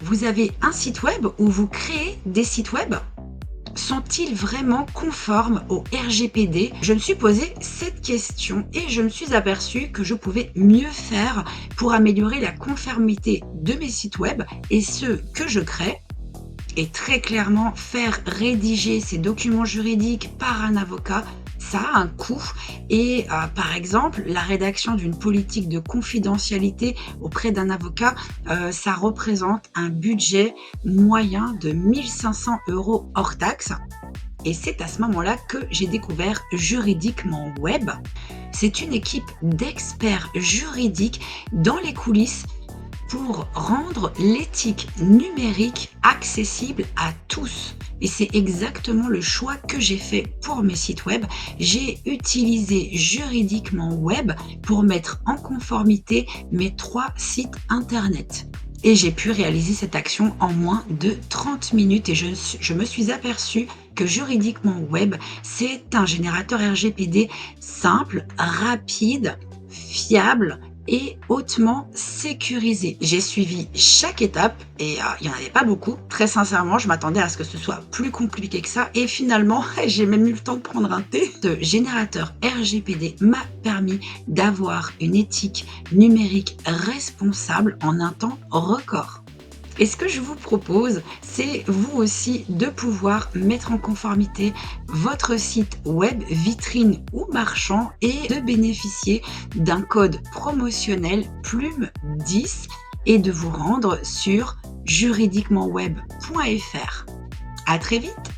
Vous avez un site web ou vous créez des sites web? Sont-ils vraiment conformes au RGPD? Je me suis posé cette question et je me suis aperçue que je pouvais mieux faire pour améliorer la conformité de mes sites web et ceux que je crée. Et très clairement, faire rédiger ces documents juridiques par un avocat, ça a un coût et par exemple, la rédaction d'une politique de confidentialité auprès d'un avocat, ça représente un budget moyen de 1 500 € hors taxes et c'est à ce moment-là que j'ai découvert Juridiquement Web. C'est une équipe d'experts juridiques dans les coulisses pour rendre l'éthique numérique accessible à tous. Et c'est exactement le choix que j'ai fait pour mes sites web. J'ai utilisé Juridiquement Web pour mettre en conformité mes 3 sites internet. Et j'ai pu réaliser cette action en moins de 30 minutes et je me suis aperçue que Juridiquement Web, c'est un générateur RGPD simple, rapide, fiable et hautement sécurisé. J'ai suivi chaque étape et il n'y en avait pas beaucoup. Très sincèrement, je m'attendais à ce que ce soit plus compliqué que ça et finalement, j'ai même eu le temps de prendre un thé. Ce générateur RGPD m'a permis d'avoir une éthique numérique responsable en un temps record. Et ce que je vous propose, c'est vous aussi de pouvoir mettre en conformité votre site web, vitrine ou marchand et de bénéficier d'un code promotionnel Plume10 et de vous rendre sur juridiquementweb.fr. À très vite!